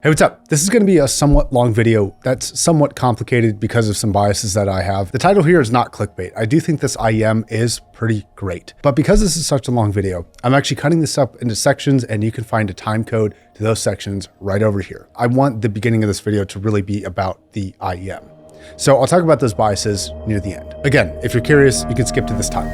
Hey, what's up? This is going to be a somewhat long video that's somewhat complicated because of some biases that I have. The title here is not clickbait. I do think this IEM is pretty great, but because this is such a long video, I'm actually cutting this up into sections and you can find a time code to those sections right over here. I want the beginning of this video to really be about the IEM. So I'll talk about those biases near the end. Again, if you're curious, you can skip to this time.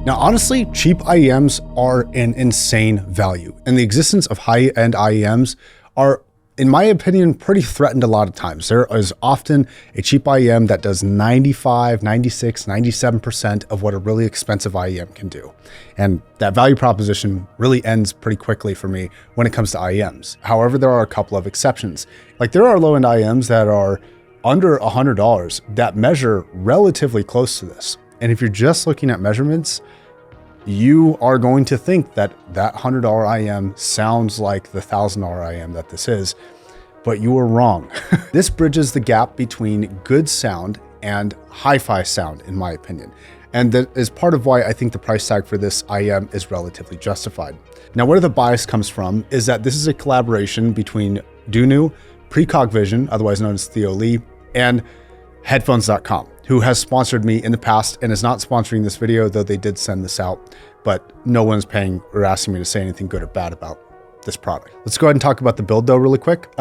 Now, honestly, cheap IEMs are an insane value, and the existence of high-end IEMs are, in my opinion, pretty threatened a lot of times. There is often a cheap IEM that does 95, 96, 97% of what a really expensive IEM can do. And that value proposition really ends pretty quickly for me when it comes to IEMs. However, there are a couple of exceptions. Like there are low-end IEMs that are under $100 that measure relatively close to this. And if you're just looking at measurements, you are going to think that that $100 IEM sounds like the $1,000 IEM that this is, but you are wrong. This bridges the gap between good sound and hi-fi sound, in my opinion. And that is part of why I think the price tag for this IEM is relatively justified. Now, where the bias comes from is that this is a collaboration between Dunu, Precog Vision, otherwise known as Theo Lee, and headphones.com, who has sponsored me in the past and is not sponsoring this video, though they did send this out, but no one's paying or asking me to say anything good or bad about this product. Let's go ahead and talk about the build though really quick.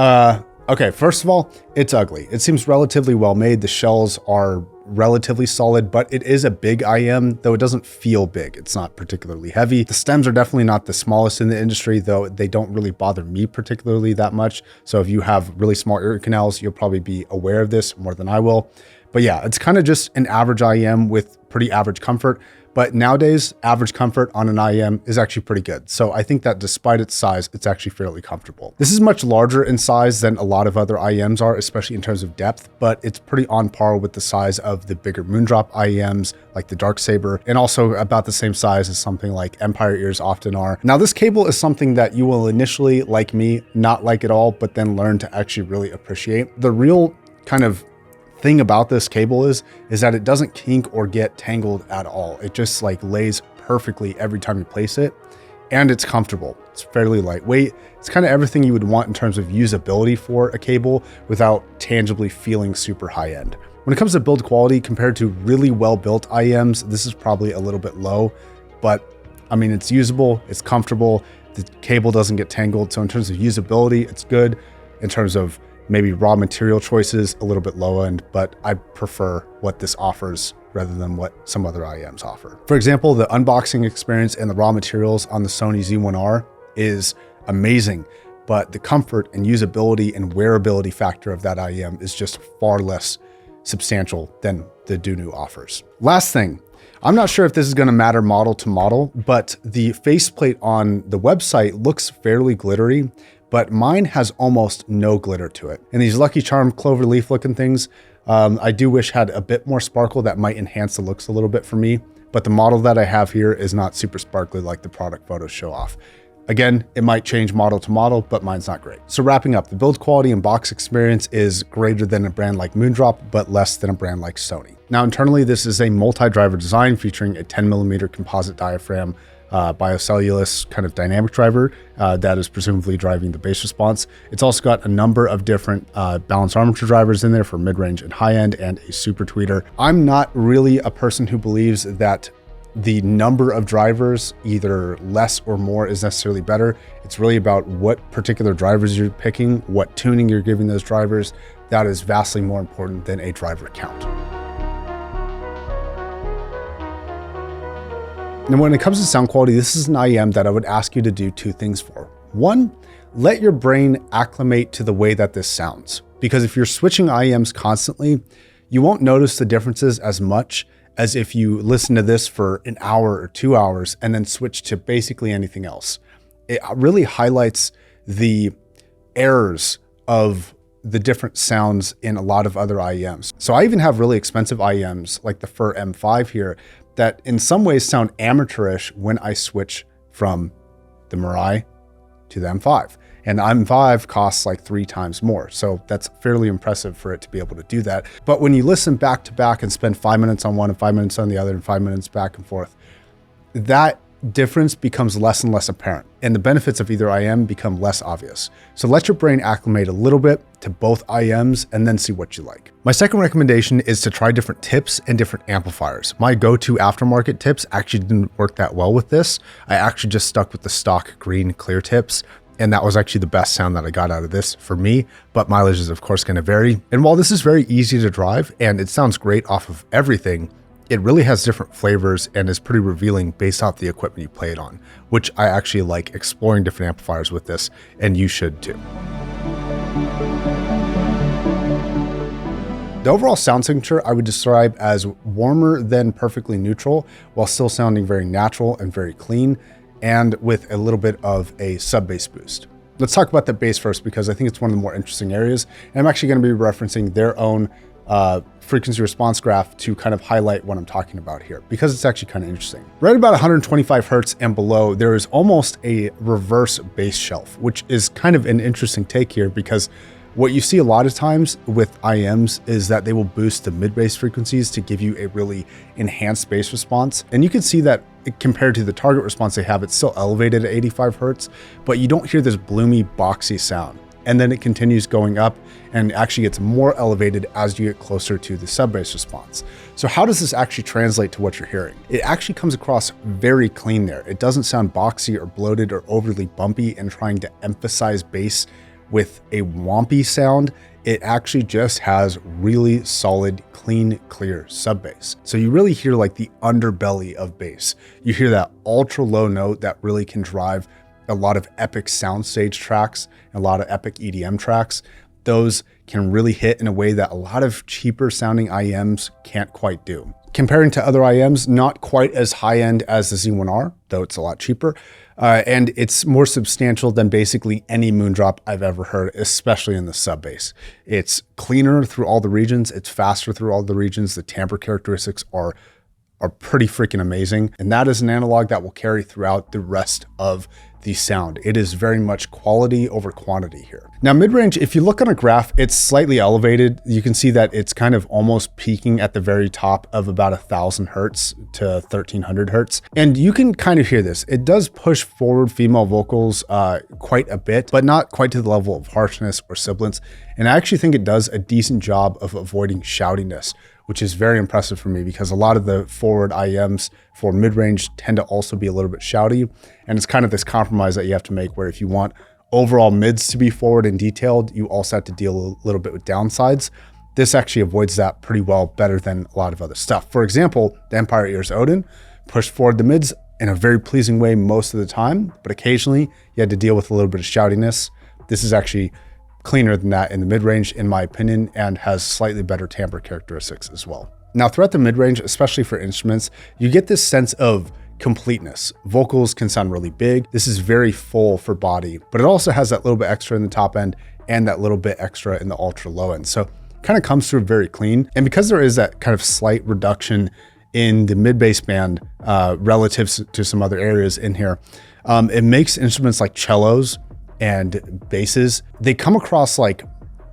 Okay, first of all, it's ugly. It seems relatively well made. The shells are relatively solid, but it is a big IEM, though it doesn't feel big. It's not particularly heavy. The stems are definitely not the smallest in the industry, though they don't really bother me particularly that much. So if you have really small ear canals, you'll probably be aware of this more than I will. But yeah, it's kind of just an average IEM with pretty average comfort. But nowadays, average comfort on an IEM is actually pretty good. So I think that despite its size, it's actually fairly comfortable. This is much larger in size than a lot of other IEMs are, especially in terms of depth, but it's pretty on par with the size of the bigger Moondrop IEMs like the Dark Saber, and also about the same size as something like Empire ears often are. Now, this cable is something that you will initially, like me, not like at all, but then learn to actually really appreciate. The real kind of thing about this cable is that it doesn't kink or get tangled at all. It just like lays perfectly every time you place it, and it's comfortable. It's fairly lightweight. It's kind of everything you would want in terms of usability for a cable without tangibly feeling super high end. When it comes to build quality compared to really well-built IEMs, this is probably a little bit low, but I mean, it's usable, it's comfortable, the cable doesn't get tangled. So in terms of usability, it's good. In terms of maybe raw material choices, a little bit low end, but I prefer what this offers rather than what some other IEMs offer. For example, the unboxing experience and the raw materials on the Sony Z1R is amazing, but the comfort and usability and wearability factor of that IEM is just far less substantial than the Dunu offers. Last thing, I'm not sure if this is going to matter model to model, but the faceplate on the website looks fairly glittery, but mine has almost no glitter to it. And these Lucky Charm clover leaf looking things, I do wish had a bit more sparkle that might enhance the looks a little bit for me, but the model that I have here is not super sparkly like the product photos show off. Again, it might change model to model, but mine's not great. So wrapping up, the build quality and box experience is greater than a brand like Moondrop, but less than a brand like Sony. Now, internally, this is a multi-driver design featuring a 10mm composite diaphragm, biocellulose kind of dynamic driver that is presumably driving the bass response. It's also got a number of different balanced armature drivers in there for mid-range and high-end, and a super tweeter. I'm not really a person who believes that the number of drivers, either less or more, is necessarily better. It's really about what particular drivers you're picking, what tuning you're giving those drivers. That is vastly more important than a driver count. Now, when it comes to sound quality, this is an IEM that I would ask you to do two things for. One, let your brain acclimate to the way that this sounds. Because if you're switching IEMs constantly, you won't notice the differences as much as if you listen to this for an hour or 2 hours and then switch to basically anything else. It really highlights the errors of the different sounds in a lot of other IEMs. So I even have really expensive IEMs like the Fur M5 here that in some ways sound amateurish when I switch from the Mirai to the M5. And the M5 costs like 3 times more. So that's fairly impressive for it to be able to do that. But when you listen back to back and spend 5 minutes on one and 5 minutes on the other and 5 minutes back and forth, that difference becomes less and less apparent, and the benefits of either IEM become less obvious. So let your brain acclimate a little bit to both IEMs and then see what you like. My second recommendation is to try different tips and different amplifiers. My go-to aftermarket tips actually didn't work that well with this. I actually just stuck with the stock green clear tips, and that was actually the best sound that I got out of this for me, but mileage is of course going to vary. And while this is very easy to drive and it sounds great off of everything, it really has different flavors and is pretty revealing based off the equipment you play it on, which I actually like exploring different amplifiers with this, and you should too. The overall sound signature I would describe as warmer than perfectly neutral, while still sounding very natural and very clean, and with a little bit of a sub-bass boost. Let's talk about the bass first, because I think it's one of the more interesting areas, and I'm actually going to be referencing their own frequency response graph to kind of highlight what I'm talking about here, because it's actually kind of interesting. Right about 125 hertz and below, there is almost a reverse bass shelf, which is kind of an interesting take here, because what you see a lot of times with IEMs is that they will boost the mid-bass frequencies to give you a really enhanced bass response. And you can see that compared to the target response they have, it's still elevated at 85 hertz, but you don't hear this bloomy, boxy sound. And then it continues going up and actually gets more elevated as you get closer to the sub-bass response. So how does this actually translate to what you're hearing? It actually comes across very clean there. It doesn't sound boxy or bloated or overly bumpy and trying to emphasize bass with a wompy sound. It actually just has really solid, clean, clear sub-bass. So you really hear like the underbelly of bass. You hear that ultra low note that really can drive a lot of epic soundstage tracks, a lot of epic EDM tracks. Those can really hit in a way that a lot of cheaper sounding IEMs can't quite do. Comparing to other IEMs, not quite as high end as the Z1R, though it's a lot cheaper. And it's more substantial than basically any Moondrop I've ever heard, especially in the sub bass. It's cleaner through all the regions. It's faster through all the regions. The timbre characteristics are pretty freaking amazing. And that is an analog that will carry throughout the rest of the sound. It is very much quality over quantity here. Now mid-range, if you look on a graph, it's slightly elevated. You can see that it's kind of almost peaking at the very top of about 1000 hertz to 1300 hertz. And you can kind of hear this. It does push forward female vocals quite a bit, but not quite to the level of harshness or sibilance. And I actually think it does a decent job of avoiding shoutiness, which is very impressive for me, because a lot of the forward IEMs for mid-range tend to also be a little bit shouty. And it's kind of this compromise that you have to make, where if you want overall mids to be forward and detailed, you also have to deal a little bit with downsides. This actually avoids that pretty well, better than a lot of other stuff. For example, the Empire Ears Odin pushed forward the mids in a very pleasing way most of the time, but occasionally you had to deal with a little bit of shoutiness. This is actually cleaner than that in the mid-range, in my opinion, and has slightly better timbre characteristics as well. Now, throughout the mid-range, especially for instruments, you get this sense of completeness. Vocals can sound really big. This is very full for body, but it also has that little bit extra in the top end and that little bit extra in the ultra low end. So it kind of comes through very clean. And because there is that kind of slight reduction in the mid-bass band relative to some other areas in here, it makes instruments like cellos and basses, they come across like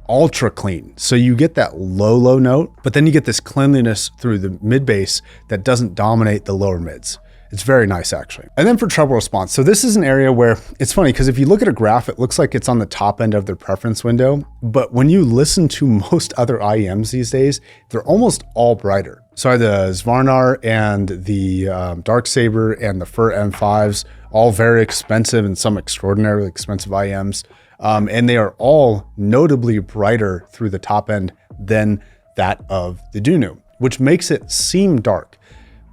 ultra clean. So you get that low note, but then you get this cleanliness through the mid bass that doesn't dominate the lower mids. It's very nice actually. And then for treble response. So this is an area where it's funny, because if you look at a graph, it looks like it's on the top end of their preference window. But when you listen to most other IEMs these days, they're almost all brighter. So the Svarnar and the Darksaber and the Fur M5s, all very expensive and some extraordinarily expensive IEMs. And they are all notably brighter through the top end than that of the Dunu, which makes it seem dark.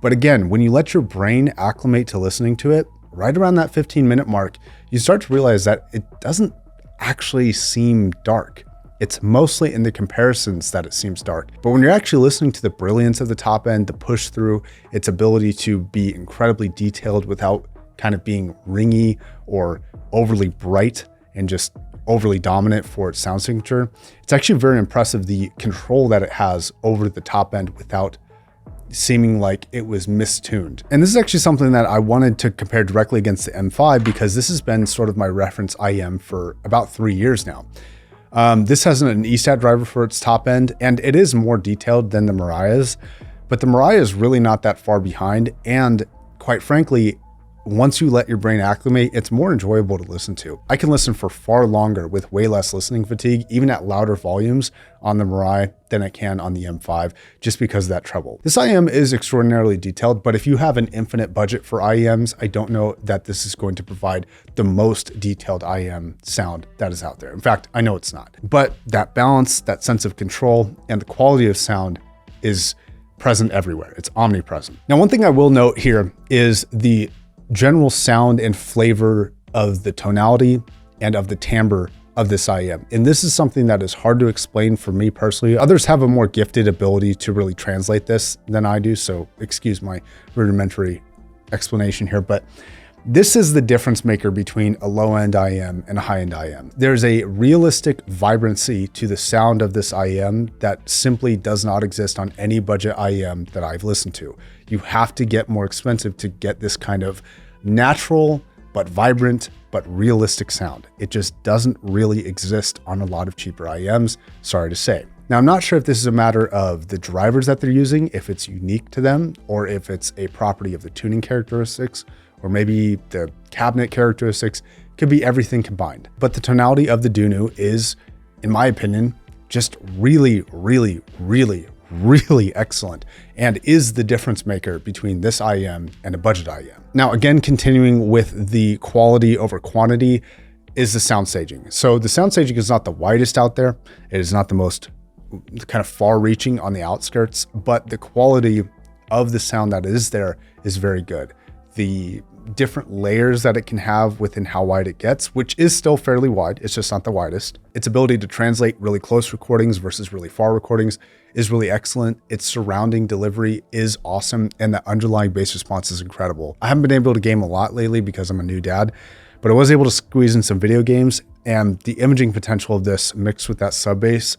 But again, when you let your brain acclimate to listening to it, right around that 15-minute mark, you start to realize that it doesn't actually seem dark. It's mostly in the comparisons that it seems dark. But when you're actually listening to the brilliance of the top end, the push through, its ability to be incredibly detailed without kind of being ringy or overly bright and just overly dominant for its sound signature, it's actually very impressive, the control that it has over the top end without seeming like it was mistuned. And this is actually something that I wanted to compare directly against the M5 because this has been sort of my reference IEM for about 3 years now. This has an ESAT driver for its top end, and it is more detailed than the Mirai is, but the Mirai is really not that far behind. And quite frankly, once you let your brain acclimate, it's more enjoyable to listen to. I can listen for far longer with way less listening fatigue, even at louder volumes on the Mirai than I can on the M5, just because of that treble. This IEM is extraordinarily detailed, but if you have an infinite budget for IEMs, I don't know that this is going to provide the most detailed IEM sound that is out there. In fact, I know it's not. But that balance, that sense of control, and the quality of sound is present everywhere. It's omnipresent. Now, one thing I will note here is the general sound and flavor of the tonality and of the timbre of this IEM. And this is something that is hard to explain for me personally. Others have a more gifted ability to really translate this than I do, so excuse my rudimentary explanation here, but this is the difference maker between a low-end IEM and a high-end IEM. There's a realistic vibrancy to the sound of this IEM that simply does not exist on any budget IEM that I've listened to. You have to get more expensive to get this kind of natural but vibrant but realistic sound. It just doesn't really exist on a lot of cheaper IEMs, sorry to say. Now, I'm not sure if this is a matter of the drivers that they're using, if it's unique to them, or if it's a property of the tuning characteristics, or maybe the cabinet characteristics. Could be everything combined. But the tonality of the Dunu is, in my opinion, just really, really, really, really excellent, and is the difference maker between this IEM and a budget IEM. Now, again, continuing with the quality over quantity is the sound staging. So the sound staging is not the widest out there. It is not the most kind of far reaching on the outskirts, but the quality of the sound that is there is very good. The different layers that it can have within how wide it gets, which is still fairly wide, it's just not the widest. Its ability to translate really close recordings versus really far recordings is really excellent. Its surrounding delivery is awesome, and the underlying bass response is incredible. I haven't been able to game a lot lately because I'm a new dad, but I was able to squeeze in some video games, and the imaging potential of this mixed with that sub bass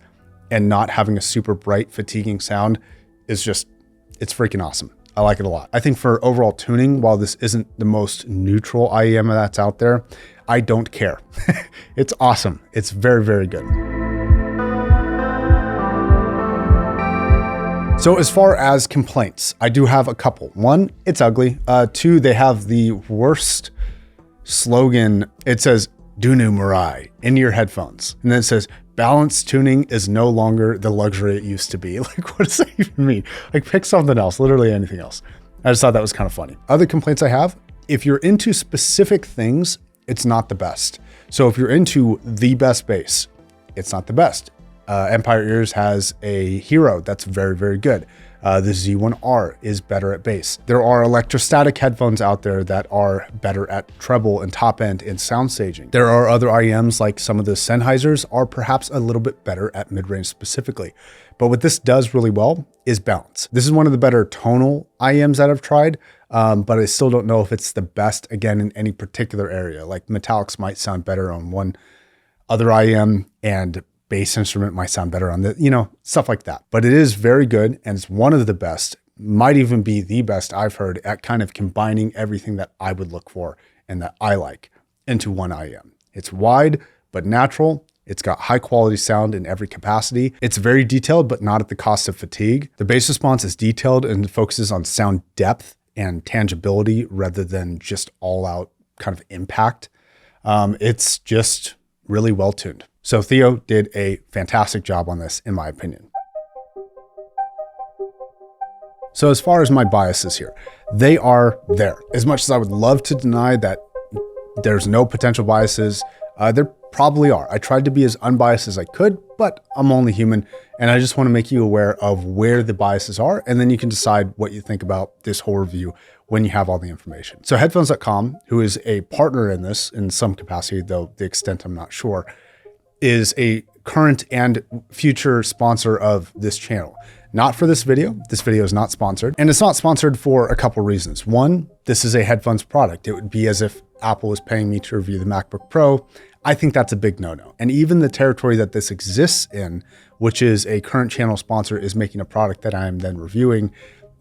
and not having a super bright, fatiguing sound is just, it's freaking awesome. I like it a lot. I think for overall tuning, while this isn't the most neutral IEM that's out there, I don't care. It's awesome. It's very, very good. So as far as complaints, I do have a couple. One, it's ugly. Two, they have the worst slogan. It says Dunu Mirai in your headphones. And then it says, balance tuning is no longer the luxury it used to be. Like, what does that even mean? Like, pick something else, literally anything else. I just thought that was kind of funny. Other complaints I have, if you're into specific things, it's not the best. So if you're into the best bass, it's not the best. Empire Ears has a Hero that's very, very good. The Z1R is better at bass. There are electrostatic headphones out there that are better at treble and top end and sound staging. There are other IEMs, like some of the Sennheisers are perhaps a little bit better at mid-range specifically. But what this does really well is balance. This is one of the better tonal IEMs that I've tried, but I still don't know if it's the best, again, in any particular area. Like metallics might sound better on one other IEM, and bass instrument might sound better on the, stuff like that. But it is very good, and it's one of the best, might even be the best I've heard at kind of combining everything that I would look for and that I like into one IEM. It's wide, but natural. It's got high quality sound in every capacity. It's very detailed, but not at the cost of fatigue. The bass response is detailed and focuses on sound depth and tangibility rather than just all out kind of impact. It's just really well tuned. So Theo did a fantastic job on this, in my opinion. So as far as my biases here, they are there. As much as I would love to deny that there's no potential biases, there probably are. I tried to be as unbiased as I could, but I'm only human, and I just want to make you aware of where the biases are, and then you can decide what you think about this whole review when you have all the information. So headphones.com, who is a partner in this in some capacity, though the extent I'm not sure, is a current and future sponsor of this channel. Not for this video. This video is not sponsored. And it's not sponsored for a couple reasons. One, this is a headphones product. It would be as if Apple was paying me to review the MacBook Pro. I think that's a big no-no. And even the territory that this exists in, which is a current channel sponsor is making a product that I am then reviewing,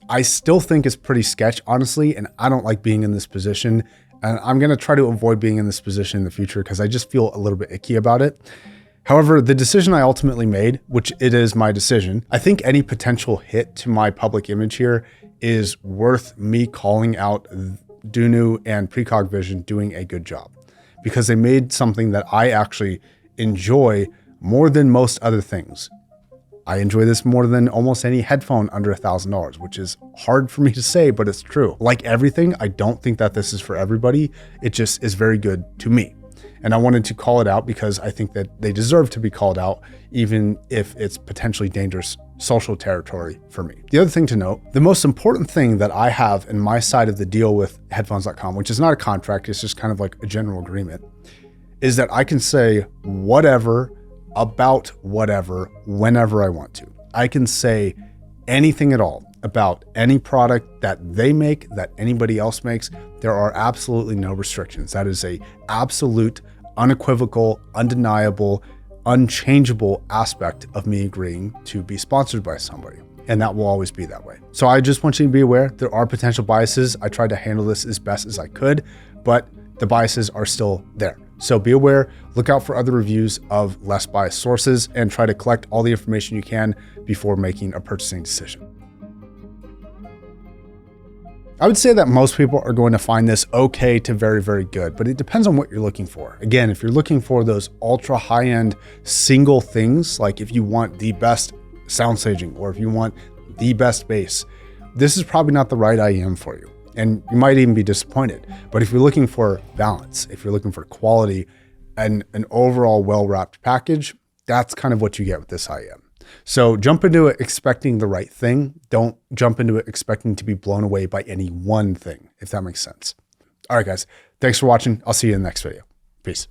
I still think is pretty sketch, honestly, and I don't like being in this position. And I'm gonna try to avoid being in this position in the future because I just feel a little bit icky about it. However, the decision I ultimately made, which it is my decision, I think any potential hit to my public image here is worth me calling out Dunu and Precog Vision doing a good job, because they made something that I actually enjoy more than most other things. I enjoy this more than almost any headphone under $1,000, which is hard for me to say, but it's true. Like everything, I don't think that this is for everybody. It just is very good to me. And I wanted to call it out because I think that they deserve to be called out, even if it's potentially dangerous social territory for me. The other thing to note, the most important thing that I have in my side of the deal with headphones.com, which is not a contract, it's just kind of like a general agreement, is that I can say whatever about whatever whenever I want to. I can say anything at all about any product that they make, that anybody else makes. There are absolutely no restrictions. That is a absolute, unequivocal, undeniable, unchangeable aspect of me agreeing to be sponsored by somebody. And that will always be that way. So I just want you to be aware there are potential biases. I tried to handle this as best as I could, but the biases are still there. So be aware, look out for other reviews of less biased sources, and try to collect all the information you can before making a purchasing decision. I would say that most people are going to find this okay to very, very good, but it depends on what you're looking for. Again, if you're looking for those ultra high-end single things, like if you want the best sound staging or if you want the best bass, this is probably not the right IEM for you. And you might even be disappointed. But if you're looking for balance, if you're looking for quality and an overall well-wrapped package, that's kind of what you get with this IEM. So jump into it expecting the right thing. Don't jump into it expecting to be blown away by any one thing, if that makes sense. All right, guys, thanks for watching. I'll see you in the next video. Peace.